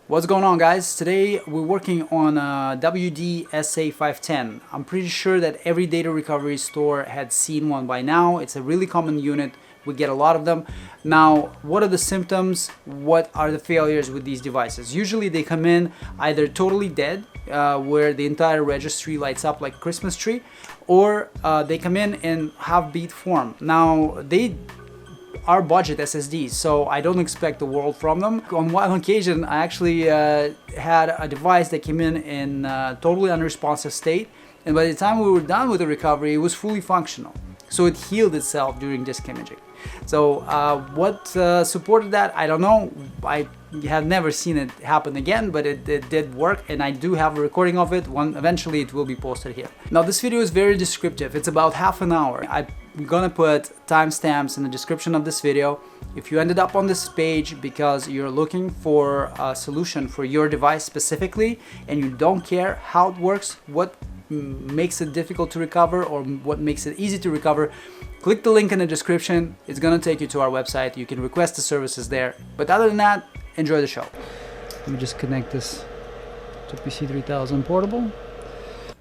What's going on, guys? Today we're working on WD SA510. I'm pretty sure that every data recovery store had seen one by now. It's a really common unit. We get a lot of them. Now, what are the symptoms? What are the failures with these devices? Usually they come in either totally dead, where the entire registry lights up like a Christmas tree, or they come in half-beat form. Now, they are budget SSDs, so I don't expect the world from them. On one occasion, I actually had a device that came in totally unresponsive state, and by the time we were done with the recovery, it was fully functional. So it healed itself during disk imaging. So what supported that, I don't know. I have never seen it happen again, but it did work, and I do have a recording of it. Eventually it will be posted here. Now this video is very descriptive. It's about half an hour. I'm gonna put timestamps in the description of this video. If you ended up on this page because you're looking for a solution for your device specifically, and you don't care how it works, what makes it difficult to recover or what makes it easy to recover, click the link in the description. It's gonna take you to our website. You can request the services there. But other than that, enjoy the show. Let me just connect this to PC3000 portable.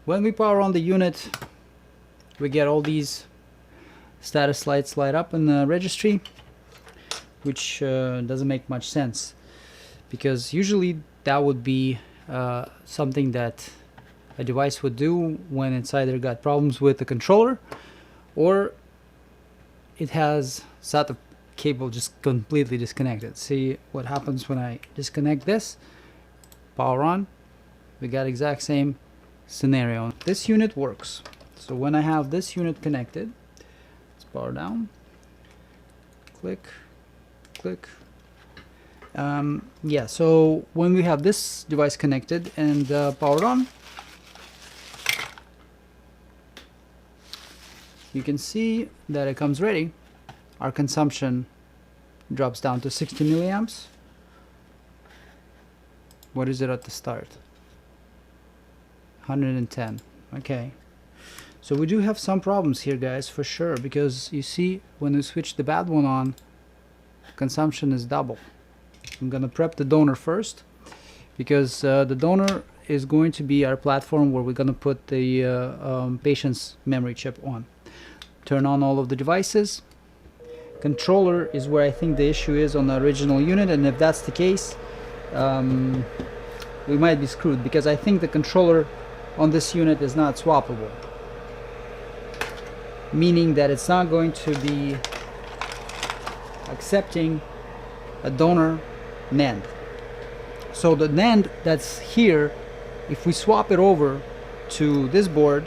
When we power on the unit, we get all these status lights light up in the registry, which doesn't make much sense, because usually that would be something that a device would do when it's either got problems with the controller or it has SATA cable just completely disconnected. See what happens when I disconnect this, power on, we got exact same scenario. This unit works. So when I have this unit connected, let's power down, click, click. Yeah, so when we have this device connected and powered on, you can see that it comes ready. Our consumption drops down to 60 milliamps. What is it at the start? 110. Okay. So we do have some problems here, guys, for sure, because you see when we switch the bad one on, consumption is double. I'm gonna prep the donor first, because the donor is going to be our platform where we're gonna put the patient's memory chip on. Turn on all of the devices. Controller is where I think the issue is on the original unit, and if that's the case, we might be screwed, because I think the controller on this unit is not swappable, meaning that it's not going to be accepting a donor NAND. So the NAND that's here, if we swap it over to this board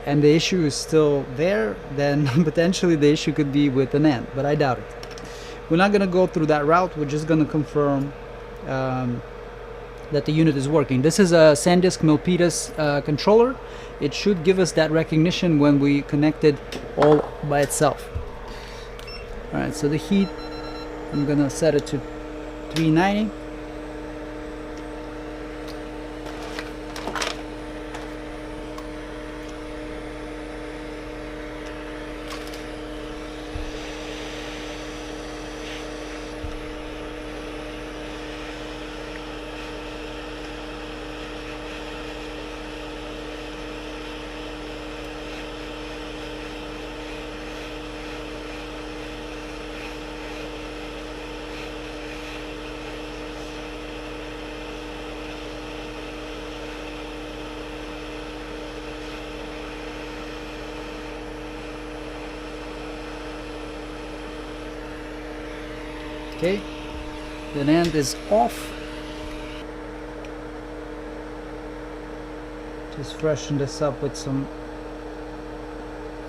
and the issue is still there, then potentially the issue could be with the NAND, but I doubt it. We're not gonna go through that route. We're just gonna confirm that the unit is working. This is a SanDisk Milpitas controller. It should give us that recognition when we connect it all by itself. Alright, so the heat, I'm gonna set it to 390. Okay, the NAND is off. Just freshen this up with some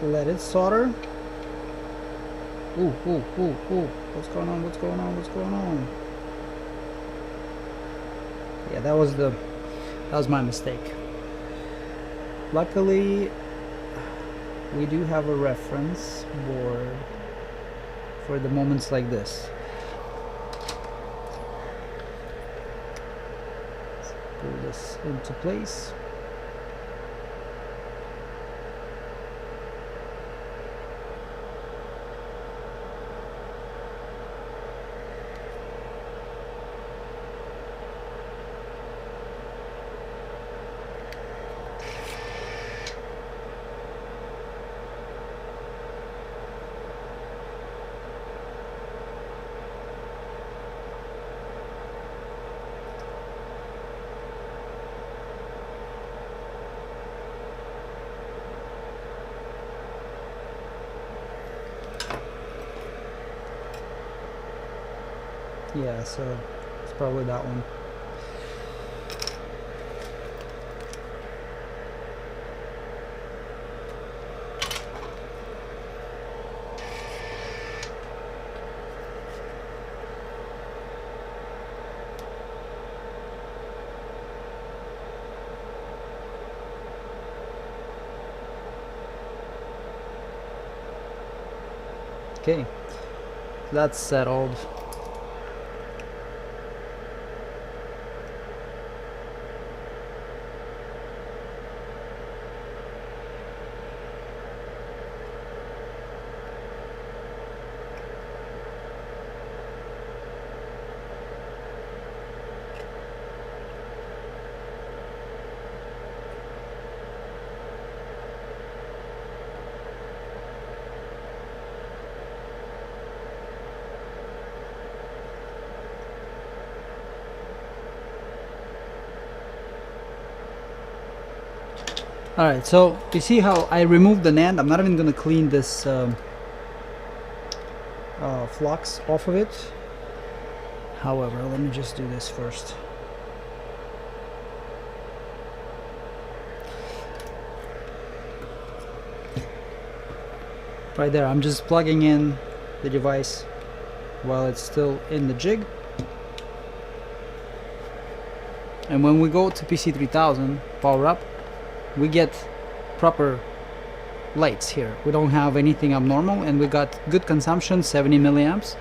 leaded solder. Ooh, ooh, ooh, ooh. What's going on? What's going on? What's going on? Yeah, that was my mistake. Luckily, we do have a reference board for the moments like this. Pull this into place. Yeah, so it's probably that one. Okay, that's settled. Alright, so you see how I removed the NAND? I'm not even going to clean this flux off of it. However, let me just do this first. Right there, I'm just plugging in the device while it's still in the jig. And when we go to PC3000 power up, we get proper lights here. We don't have anything abnormal, and we got good consumption, 70 milliamps.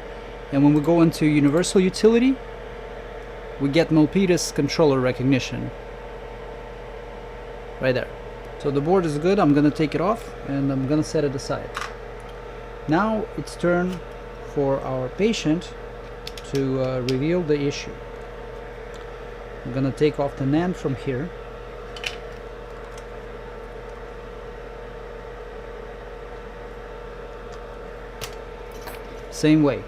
And when we go into universal utility, we get Milpitas controller recognition right there. So the board is good. I'm gonna take it off and I'm gonna set it aside. Now it's turn for our patient to reveal the issue. I'm gonna take off the NAND from here. Same way.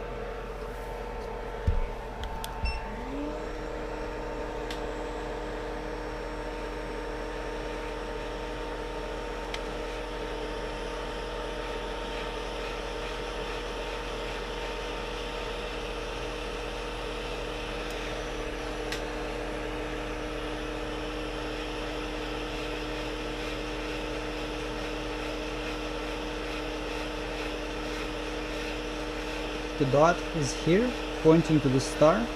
The dot is here, pointing to the star.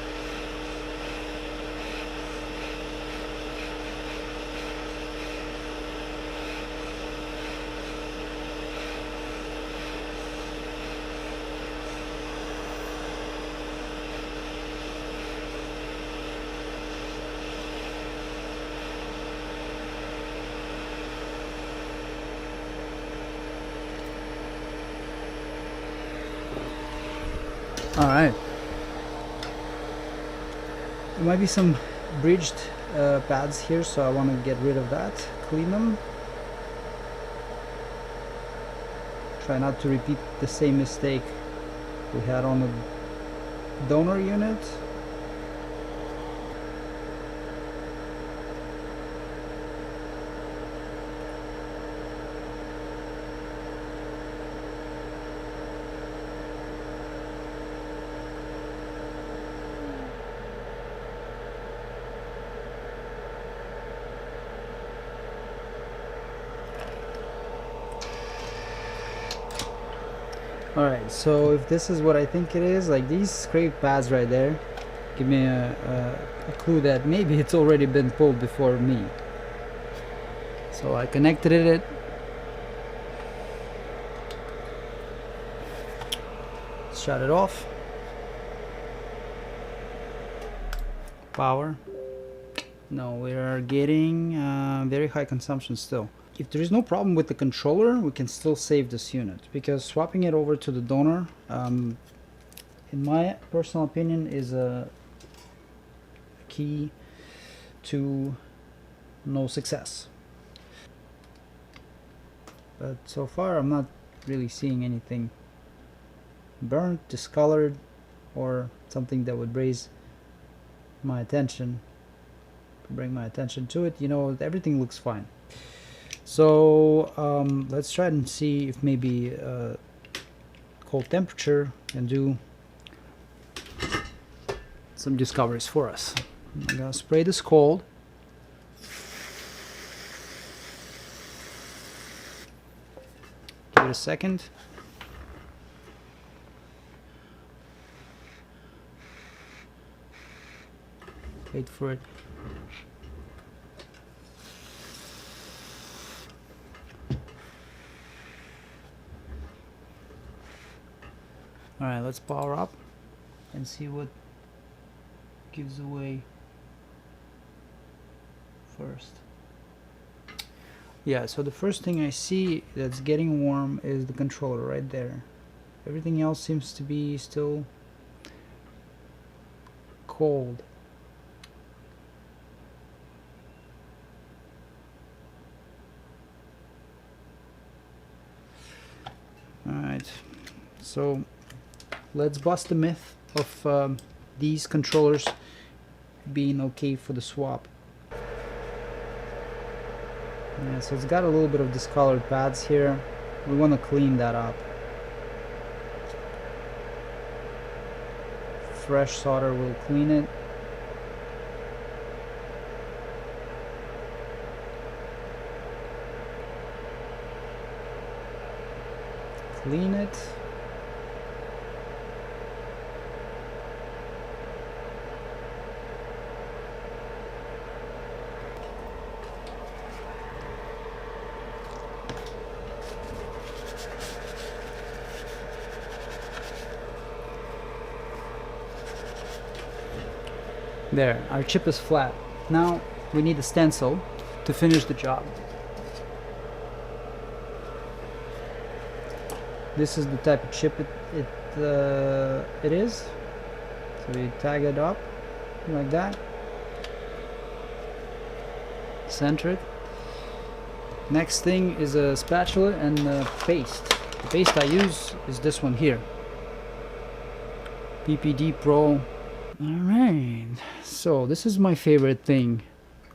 Alright. There might be some bridged pads here, so I want to get rid of that, clean them. Try not to repeat the same mistake we had on the donor unit. Alright, so if this is what I think it is, like these scrape pads right there, give me a clue that maybe it's already been pulled before me. So I connected it. Shut it off. Power. No, we are getting very high consumption still. If there is no problem with the controller, we can still save this unit, because swapping it over to the donor, in my personal opinion, is a key to no success. But so far I'm not really seeing anything burnt, discolored, or something that would raise my attention, bring my attention to it. You know, everything looks fine. So let's try and see if maybe cold temperature can do some discoveries for us. I'm gonna spray this cold. Give it a second. Wait for it. Alright, let's power up and see what gives away first. Yeah, so the first thing I see that's getting warm is the controller right there. Everything else seems to be still cold. Alright, so let's bust the myth of these controllers being okay for the swap. Yeah, so it's got a little bit of discolored pads here. We want to clean that up. Fresh solder will clean it. Clean it. There, our chip is flat. Now we need a stencil to finish the job. This is the type of chip it is. So you tag it up like that. Center it. Next thing is a spatula and paste. The paste I use is this one here. PPD Pro. Alright, so this is my favorite thing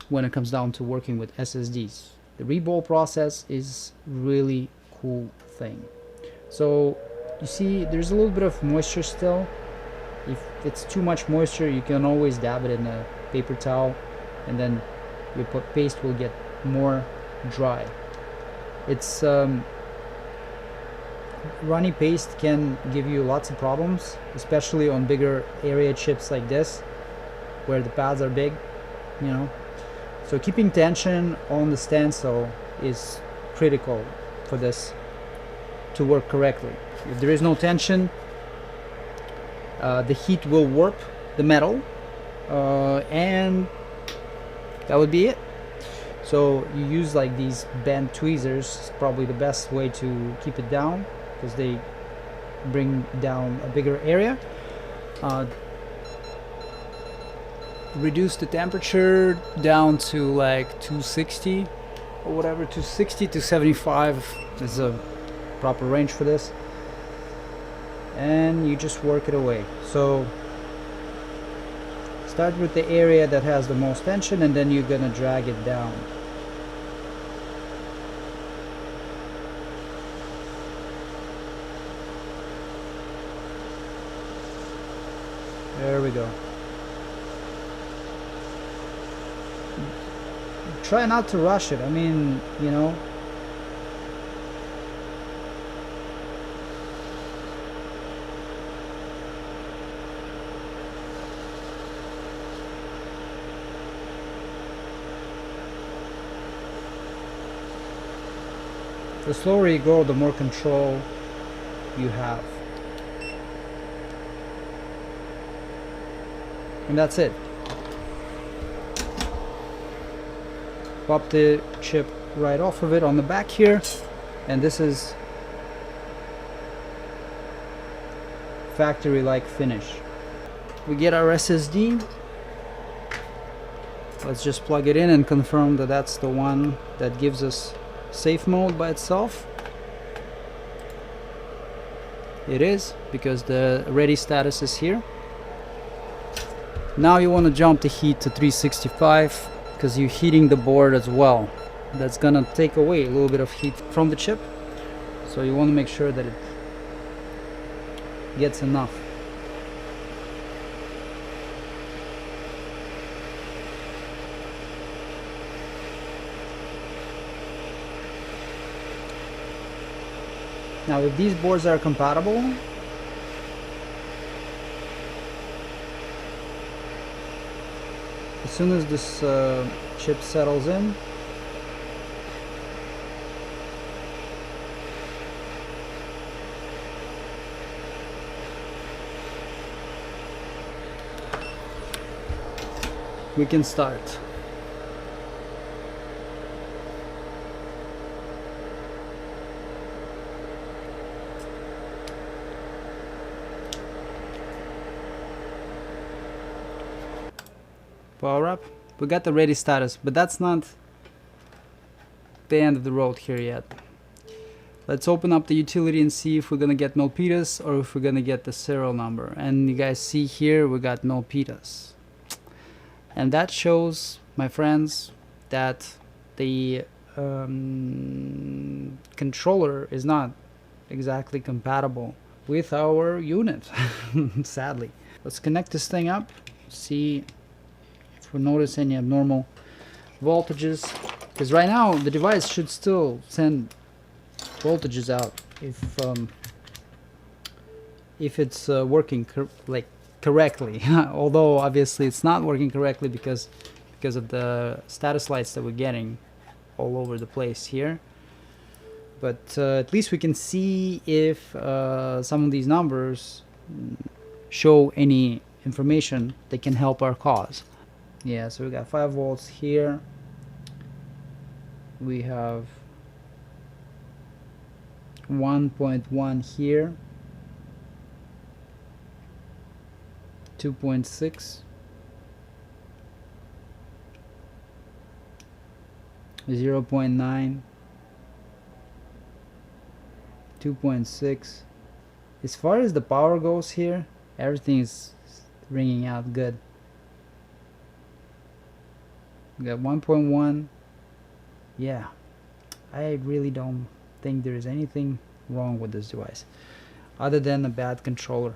when it comes down to working with SSDs. The reball process is really cool thing. So you see there's a little bit of moisture still. If it's too much moisture, you can always dab it in a paper towel and then your paste will get more dry. It's runny paste can give you lots of problems, especially on bigger area chips like this where the pads are big, you know. So keeping tension on the stencil is critical for this to work correctly. If there is no tension, the heat will warp the metal and that would be it. So you use like these bent tweezers, it's probably the best way to keep it down because they bring down a bigger area. Reduce the temperature down to like 260 or whatever. 260 to 75 is a proper range for this, and you just work it away. So start with the area that has the most tension and then you're gonna drag it down. There we go. Try not to rush it. I mean, you know, the slower you go, the more control you have. And that's it. Pop the chip right off of it on the back here, and this is factory-like finish. We get our SSD. Let's just plug it in and confirm that that's the one that gives us safe mode by itself. It is, because the ready status is here. Now you want to jump the heat to 365 because you're heating the board as well. That's gonna take away a little bit of heat from the chip, so you want to make sure that it gets enough. Now if these boards are compatible, as soon as this chip settles in, we can start. Power up. We got the ready status, but that's not the end of the road here yet. Let's open up the utility and see if we're gonna get Milpitas or if we're gonna get the serial number. And you guys see here we got Milpitas. And that shows, my friends, that the controller is not exactly compatible with our unit, sadly. Let's connect this thing up, see if we notice any abnormal voltages, because right now the device should still send voltages out if it's working correctly. Although obviously it's not working correctly because of the status lights that we're getting all over the place here. But at least we can see if some of these numbers show any information that can help our cause. Yeah, so we got 5 volts here. We have 1.1 here, 2.6, 0.9, 2.6. As far as the power goes here, everything is ringing out good. We got 1.1. Yeah, I really don't think there is anything wrong with this device other than a bad controller.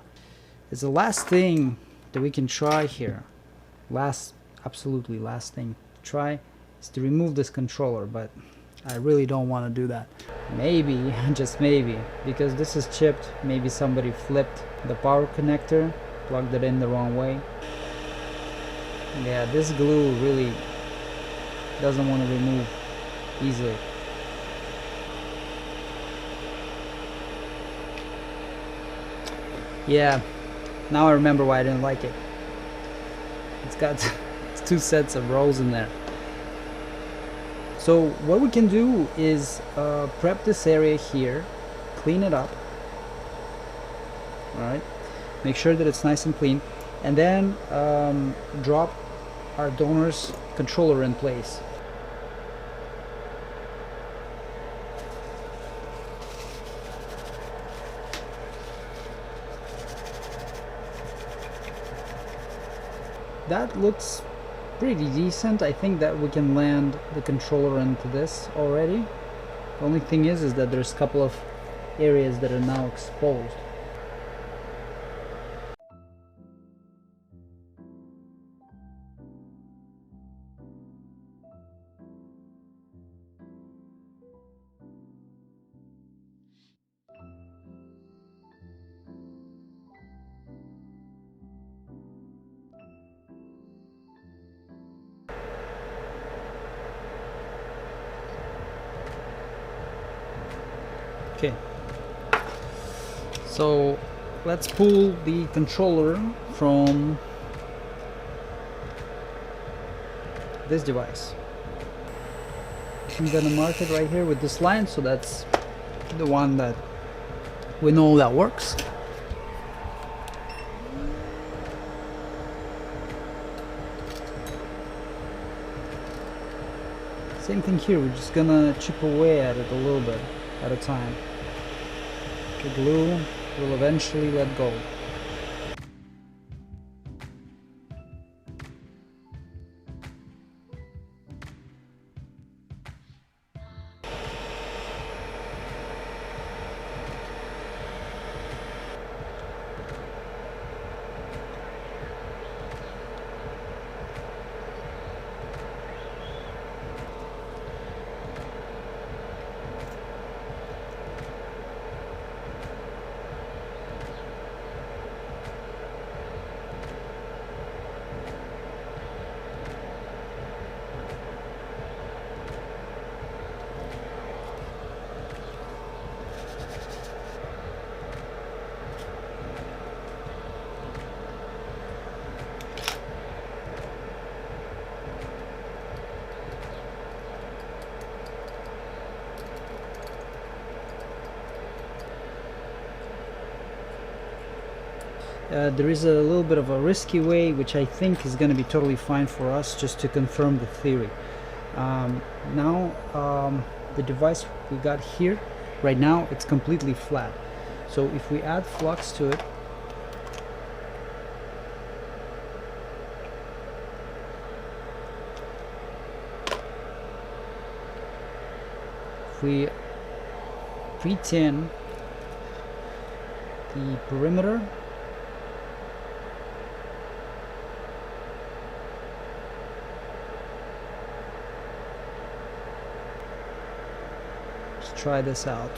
It's the last thing that we can try here. Absolutely last thing to try is to remove this controller, but I really don't want to do that. Maybe, just maybe, because this is chipped, maybe somebody flipped the power connector, plugged it in the wrong way. Yeah, this glue really doesn't want to remove easily. Yeah, now I remember why I didn't like it. It's got 2 sets of rolls in there. So what we can do is prep this area here, clean it up, alright, make sure that it's nice and clean, and then drop our donor's controller in place. That looks pretty decent. I think that we can land the controller into this already. The only thing is that there's a couple of areas that are now exposed. Okay, so let's pull the controller from this device. I'm gonna mark it right here with this line, so that's the one that we know that works. Same thing here, we're just gonna chip away at it a little bit at a time. The glue will eventually let go. There is a little bit of a risky way, which I think is going to be totally fine for us, just to confirm the theory. The device we got here, right now, it's completely flat. So if we add flux to it, if we pre-tin the perimeter, let's try this out.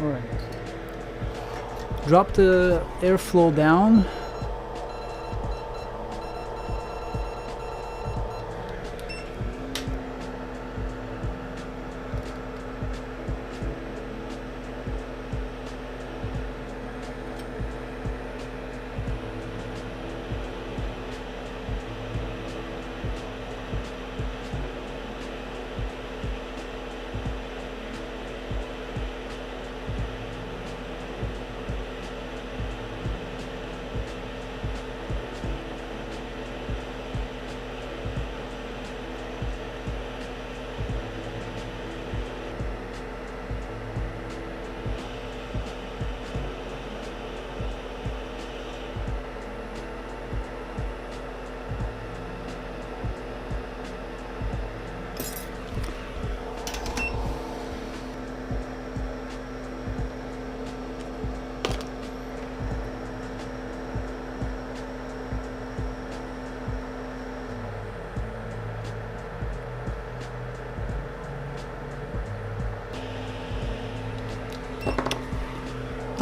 Alright, drop the airflow down.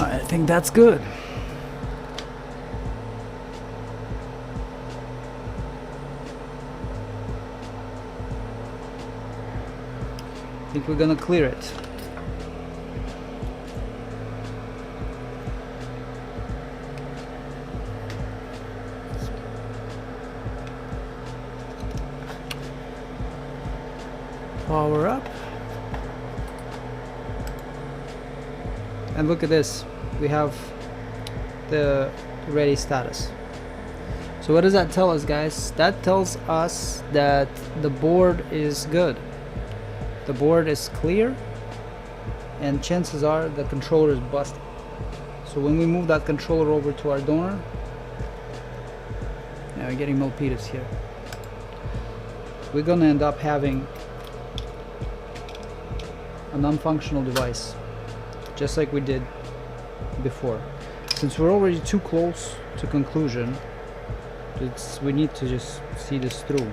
I think that's good. I think we're gonna clear it. Power up. And look at this. We have the ready status. So what does that tell us, guys? That tells us that the board is good. The board is clear, and chances are the controller is busted. So when we move that controller over to our donor, now we're getting Milpitas here, we're gonna end up having a non-functional device, just like we did before. Since we're already too close to conclusion, we need to just see this through.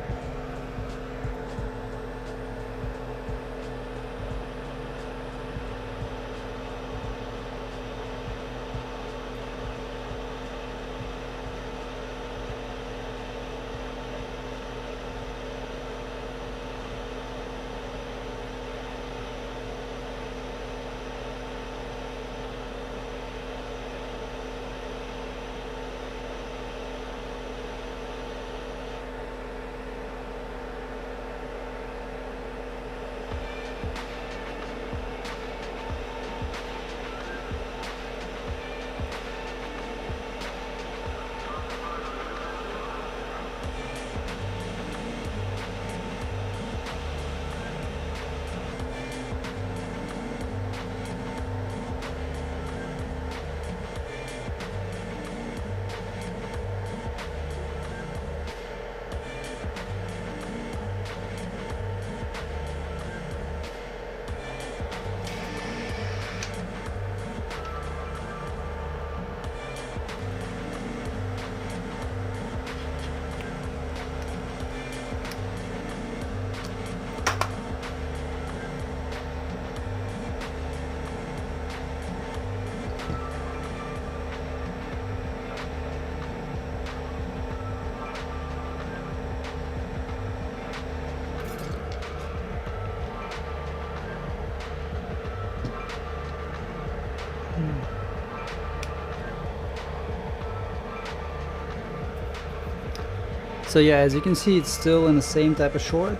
So yeah, as you can see, it's still in the same type of short,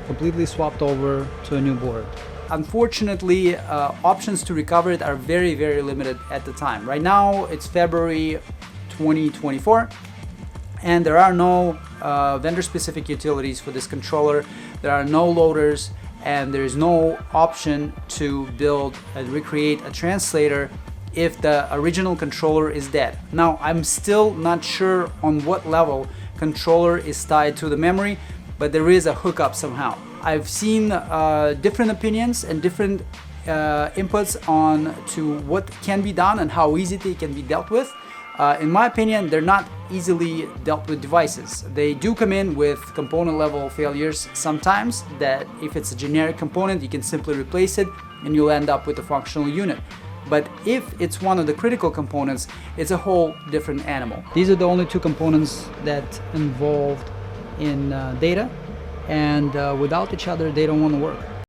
completely swapped over to a new board. Unfortunately, options to recover it are very, very limited at the time. Right now, it's February 2024, and there are no vendor-specific utilities for this controller. There are no loaders, and there is no option to build and recreate a translator if the original controller is dead. Now, I'm still not sure on what level controller is tied to the memory, but there is a hookup somehow. I've seen different opinions and different inputs on to what can be done and how easy they can be dealt with. In my opinion, they're not easily dealt with devices. They do come in with component level failures sometimes, that if it's a generic component, you can simply replace it and you'll end up with a functional unit. But if it's one of the critical components, it's a whole different animal. These are the only two components that involved in data, and without each other, they don't want to work.